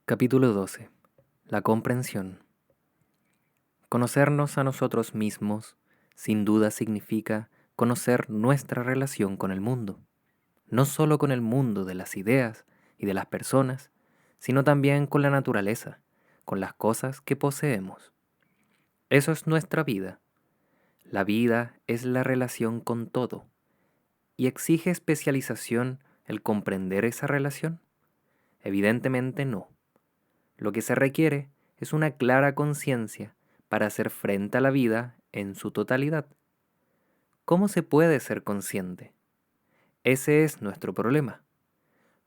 Capítulo 12. La comprensión. Conocernos a nosotros mismos sin duda significa conocer nuestra relación con el mundo, no solo con el mundo de las ideas y de las personas, sino también con la naturaleza, con las cosas que poseemos. Eso es nuestra vida. La vida es la relación con todo. ¿Y exige especialización el comprender esa relación? Evidentemente no. Lo que se requiere es una clara conciencia para hacer frente a la vida en su totalidad. ¿Cómo se puede ser consciente? Ese es nuestro problema.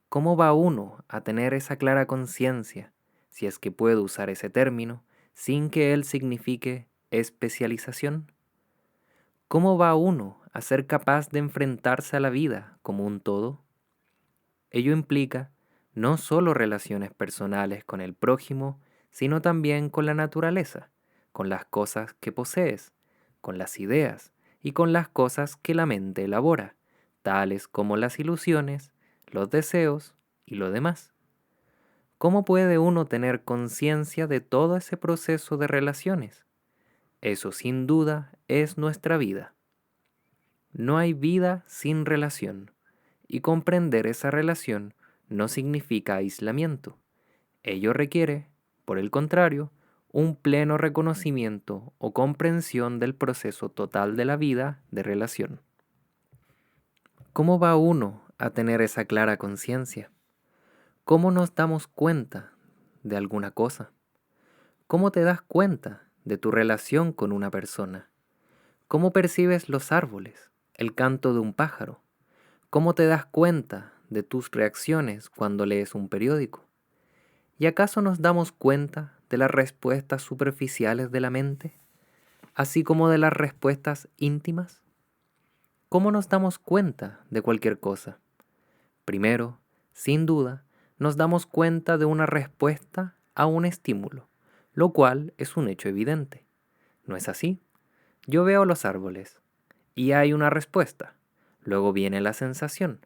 ¿Cómo va uno a tener esa clara conciencia, si es que puedo usar ese término, sin que él signifique especialización? ¿Cómo va uno a ser capaz de enfrentarse a la vida como un todo? Ello implica no solo relaciones personales con el prójimo, sino también con la naturaleza, con las cosas que posees, con las ideas y con las cosas que la mente elabora, tales como las ilusiones, los deseos y lo demás. ¿Cómo puede uno tener conciencia de todo ese proceso de relaciones? Eso sin duda es nuestra vida. No hay vida sin relación, y comprender esa relación no significa aislamiento. Ello requiere, por el contrario, un pleno reconocimiento o comprensión del proceso total de la vida de relación. ¿Cómo va uno a tener esa clara conciencia? ¿Cómo nos damos cuenta de alguna cosa? ¿Cómo te das cuenta de tu relación con una persona? ¿Cómo percibes los árboles, el canto de un pájaro? ¿Cómo te das cuenta de tus reacciones cuando lees un periódico? ¿Y acaso nos damos cuenta de las respuestas superficiales de la mente, así como de las respuestas íntimas? ¿Cómo nos damos cuenta de cualquier cosa? Primero, sin duda, nos damos cuenta de una respuesta a un estímulo, lo cual es un hecho evidente. ¿No es así? Yo veo los árboles y hay una respuesta. Luego viene la sensación,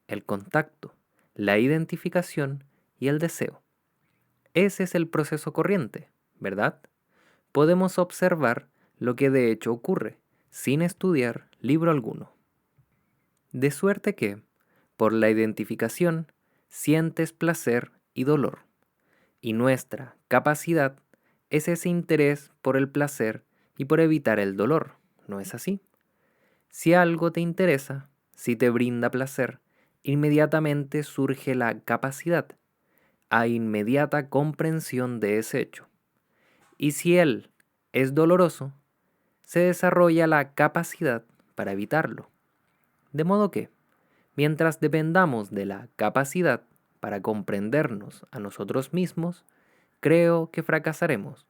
el contacto, la identificación y el deseo. Ese es el proceso corriente, ¿verdad? Podemos observar lo que de hecho ocurre, sin estudiar libro alguno. De suerte que, por la identificación, sientes placer y dolor, y nuestra capacidad es ese interés por el placer y por evitar el dolor, ¿no es así? Si algo te interesa, si te brinda placer, inmediatamente surge la capacidad, a inmediata comprensión de ese hecho. Y si él es doloroso, se desarrolla la capacidad para evitarlo. De modo que, mientras dependamos de la capacidad para comprendernos a nosotros mismos, creo que fracasaremos,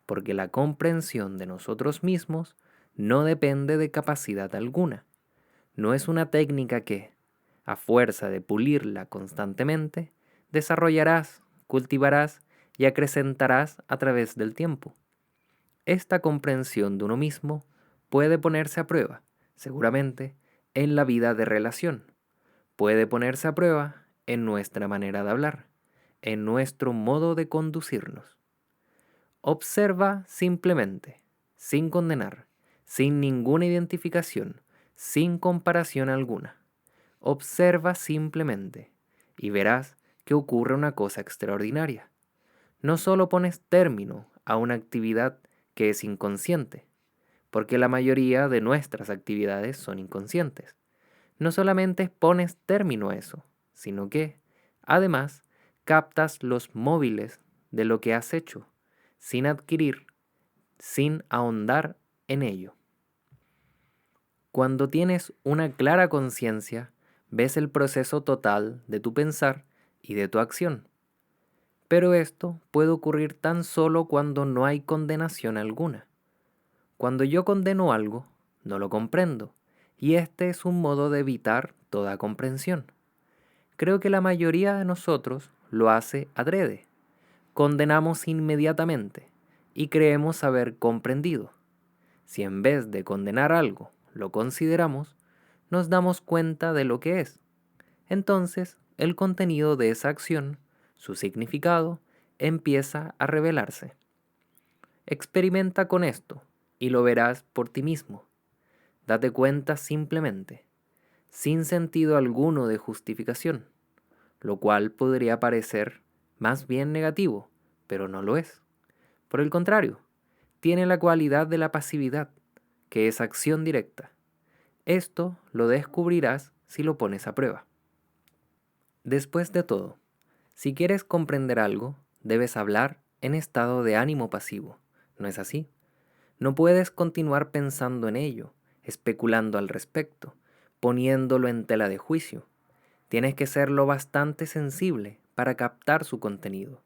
porque la comprensión de nosotros mismos no depende de capacidad alguna. No es una técnica que, a fuerza de pulirla constantemente, desarrollarás, cultivarás y acrecentarás a través del tiempo. Esta comprensión de uno mismo puede ponerse a prueba, seguramente, en la vida de relación. Puede ponerse a prueba en nuestra manera de hablar, en nuestro modo de conducirnos. Observa simplemente, sin condenar, sin ninguna identificación, sin comparación alguna. Observa simplemente y verás que ocurre una cosa extraordinaria. No solo pones término a una actividad que es inconsciente, porque la mayoría de nuestras actividades son inconscientes. No solamente pones término a eso, sino que, además, captas los móviles de lo que has hecho, sin adquirir, sin ahondar en ello. Cuando tienes una clara conciencia, ves el proceso total de tu pensar y de tu acción. Pero esto puede ocurrir tan solo cuando no hay condenación alguna. Cuando yo condeno algo, no lo comprendo, y este es un modo de evitar toda comprensión. Creo que la mayoría de nosotros lo hace adrede. Condenamos inmediatamente y creemos haber comprendido. Si en vez de condenar algo, lo consideramos, nos damos cuenta de lo que es. Entonces, el contenido de esa acción su significado empieza a revelarse. Experimenta con esto y lo verás por ti mismo. Date cuenta simplemente, sin sentido alguno de justificación, lo cual podría parecer más bien negativo, pero no lo es. Por el contrario, tiene la cualidad de la pasividad, que es acción directa. Esto lo descubrirás si lo pones a prueba. Después de todo, si quieres comprender algo, debes hablar en estado de ánimo pasivo, ¿no es así? No puedes continuar pensando en ello, especulando al respecto, poniéndolo en tela de juicio. Tienes que ser lo bastante sensible para captar su contenido.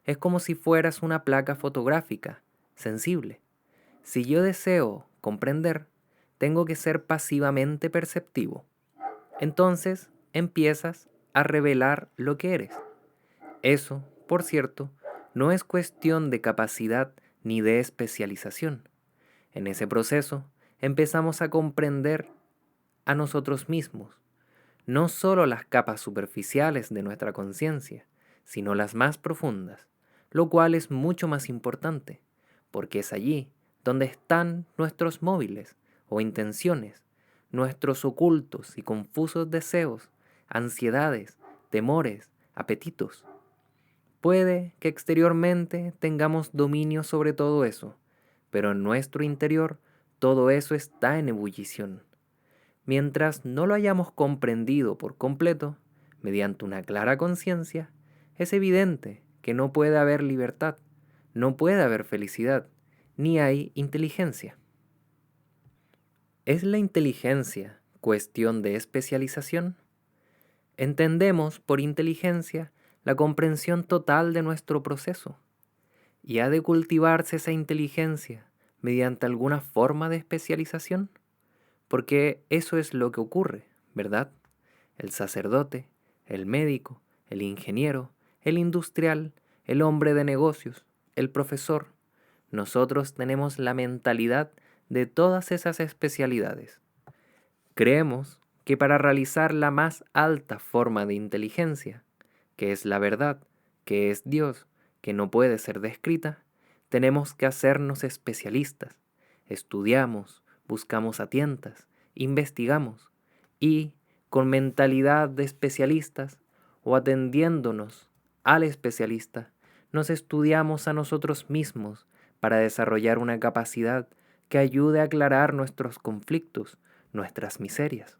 Es como si fueras una placa fotográfica, sensible. Si yo deseo comprender, tengo que ser pasivamente perceptivo. Entonces empiezas a revelar lo que eres. Eso, por cierto, no es cuestión de capacidad ni de especialización. En ese proceso empezamos a comprender a nosotros mismos, no solo las capas superficiales de nuestra conciencia, sino las más profundas, lo cual es mucho más importante, porque es allí donde están nuestros móviles o intenciones, nuestros ocultos y confusos deseos, ansiedades, temores, apetitos. Puede que exteriormente tengamos dominio sobre todo eso, pero en nuestro interior todo eso está en ebullición. Mientras no lo hayamos comprendido por completo, mediante una clara conciencia, es evidente que no puede haber libertad, no puede haber felicidad, ni hay inteligencia. ¿Es la inteligencia cuestión de especialización? Entendemos por inteligencia la comprensión total de nuestro proceso, y ha de cultivarse esa inteligencia mediante alguna forma de especialización, porque eso es lo que ocurre, ¿verdad? El sacerdote, el médico, el ingeniero, el industrial, el hombre de negocios, el profesor. Nosotros tenemos la mentalidad de todas esas especialidades. Creemos que para realizar la más alta forma de inteligencia, que es la verdad, que es Dios, que no puede ser descrita, tenemos que hacernos especialistas. Estudiamos, buscamos a tientas, investigamos y, con mentalidad de especialistas o atendiéndonos al especialista, nos estudiamos a nosotros mismos para desarrollar una capacidad que ayude a aclarar nuestros conflictos, nuestras miserias.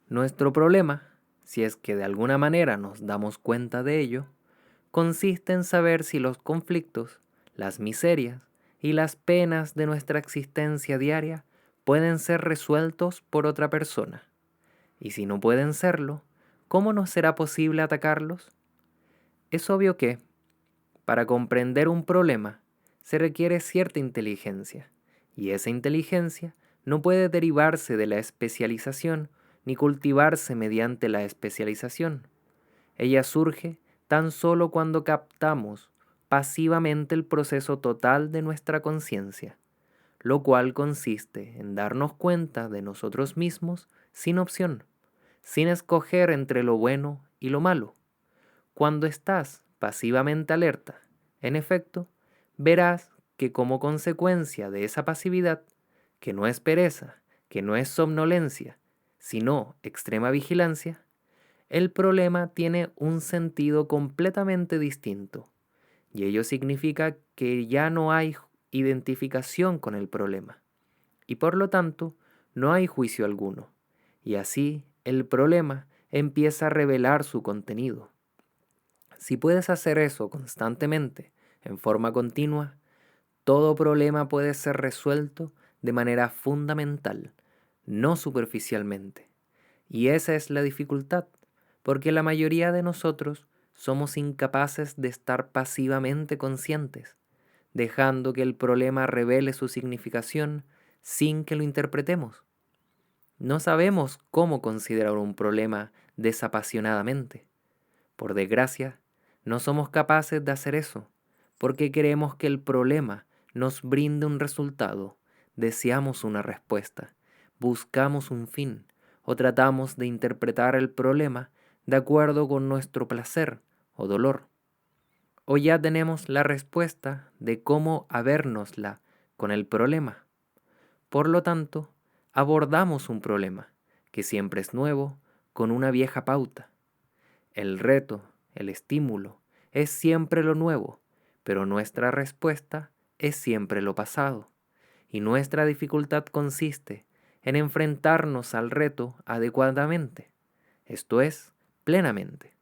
Nuestro problema, si es que de alguna manera nos damos cuenta de ello, consiste en saber si los conflictos, las miserias y las penas de nuestra existencia diaria pueden ser resueltos por otra persona. Y si no pueden serlo, ¿cómo nos será posible atacarlos? Es obvio que, para comprender un problema, se requiere cierta inteligencia, y esa inteligencia no puede derivarse de la especialización ni cultivarse mediante la especialización. Ella surge tan solo cuando captamos pasivamente el proceso total de nuestra conciencia, lo cual consiste en darnos cuenta de nosotros mismos sin opción, sin escoger entre lo bueno y lo malo. Cuando estás pasivamente alerta, en efecto, verás que como consecuencia de esa pasividad, que no es pereza, que no es somnolencia, sino extrema vigilancia, el problema tiene un sentido completamente distinto, y ello significa que ya no hay identificación con el problema, y por lo tanto no hay juicio alguno, y así el problema empieza a revelar su contenido. Si puedes hacer eso constantemente, en forma continua, todo problema puede ser resuelto de manera fundamental, no superficialmente. Y esa es la dificultad, porque la mayoría de nosotros somos incapaces de estar pasivamente conscientes, dejando que el problema revele su significación sin que lo interpretemos. No sabemos cómo considerar un problema desapasionadamente. Por desgracia, no somos capaces de hacer eso, porque queremos que el problema nos brinde un resultado, deseamos una respuesta, buscamos un fin, o tratamos de interpretar el problema de acuerdo con nuestro placer o dolor. O ya tenemos la respuesta de cómo habérnosla con el problema. Por lo tanto, abordamos un problema, que siempre es nuevo, con una vieja pauta. El reto, el estímulo, es siempre lo nuevo, pero nuestra respuesta es siempre lo pasado. Y nuestra dificultad consiste en enfrentarnos al reto adecuadamente, esto es, plenamente.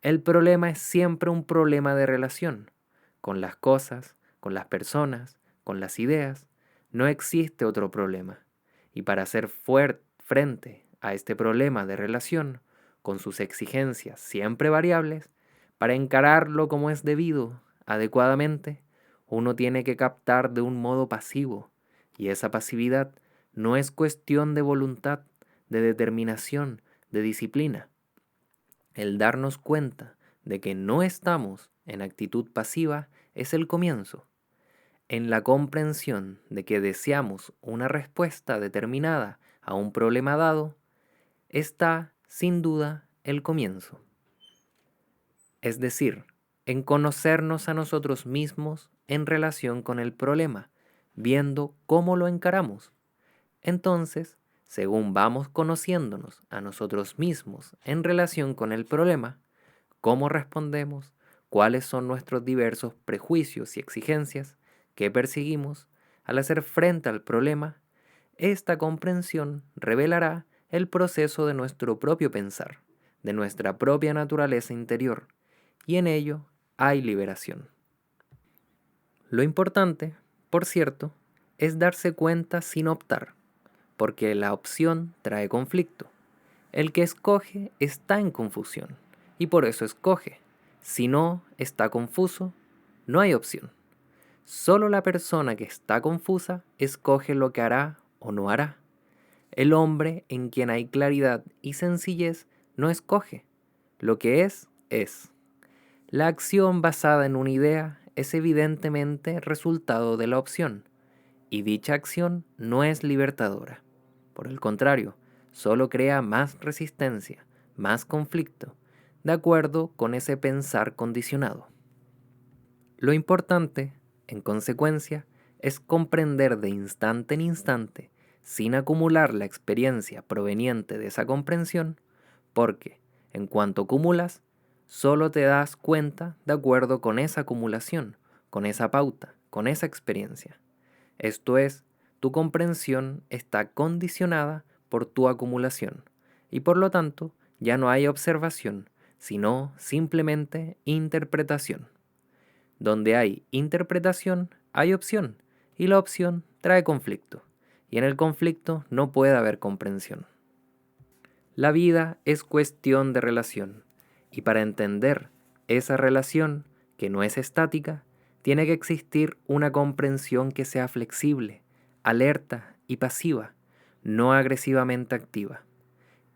El problema es siempre un problema de relación, con las cosas, con las personas, con las ideas. No existe otro problema. Y para hacer frente a este problema de relación, con sus exigencias siempre variables, para encararlo como es debido, adecuadamente, uno tiene que captar de un modo pasivo, y esa pasividad no es cuestión de voluntad, de determinación, de disciplina. El darnos cuenta de que no estamos en actitud pasiva es el comienzo. En la comprensión de que deseamos una respuesta determinada a un problema dado, está, sin duda, el comienzo. Es decir, en conocernos a nosotros mismos en relación con el problema, viendo cómo lo encaramos. Entonces, según vamos conociéndonos a nosotros mismos en relación con el problema, cómo respondemos, cuáles son nuestros diversos prejuicios y exigencias que perseguimos al hacer frente al problema, esta comprensión revelará el proceso de nuestro propio pensar, de nuestra propia naturaleza interior, y en ello hay liberación. Lo importante, por cierto, es darse cuenta sin optar, porque la opción trae conflicto. El que escoge está en confusión, y por eso escoge. Si no está confuso, no hay opción. Solo la persona que está confusa escoge lo que hará o no hará. El hombre en quien hay claridad y sencillez no escoge. Lo que es, es. La acción basada en una idea es evidentemente resultado de la opción, y dicha acción no es libertadora. Por el contrario, solo crea más resistencia, más conflicto, de acuerdo con ese pensar condicionado. Lo importante, en consecuencia, es comprender de instante en instante, sin acumular la experiencia proveniente de esa comprensión, porque, en cuanto acumulas, solo te das cuenta de acuerdo con esa acumulación, con esa pauta, con esa experiencia. Esto es, tu comprensión está condicionada por tu acumulación, y por lo tanto ya no hay observación, sino simplemente interpretación. Donde hay interpretación, hay opción, y la opción trae conflicto, y en el conflicto no puede haber comprensión. La vida es cuestión de relación, y para entender esa relación, que no es estática, tiene que existir una comprensión que sea flexible, alerta y pasiva, no agresivamente activa.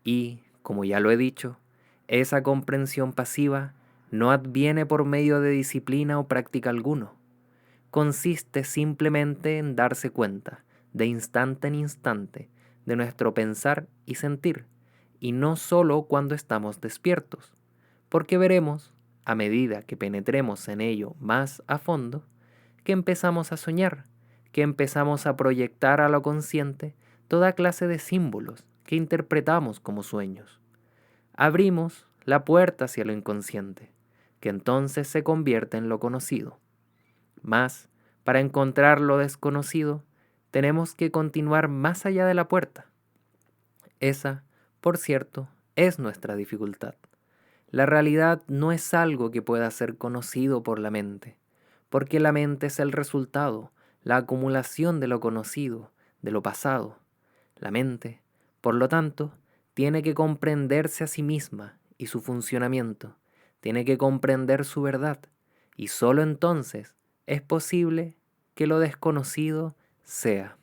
Y, como ya lo he dicho, esa comprensión pasiva no adviene por medio de disciplina o práctica alguno. Consiste simplemente en darse cuenta, de instante en instante, de nuestro pensar y sentir, y no solo cuando estamos despiertos, porque veremos, a medida que penetremos en ello más a fondo, que empezamos a soñar, que empezamos a proyectar a lo consciente toda clase de símbolos que interpretamos como sueños. Abrimos la puerta hacia lo inconsciente, que entonces se convierte en lo conocido. Mas, para encontrar lo desconocido, tenemos que continuar más allá de la puerta. Esa, por cierto, es nuestra dificultad. La realidad no es algo que pueda ser conocido por la mente, porque la mente es el resultado, la acumulación de lo conocido, de lo pasado. La mente, por lo tanto, tiene que comprenderse a sí misma y su funcionamiento, tiene que comprender su verdad, y sólo entonces es posible que lo desconocido sea.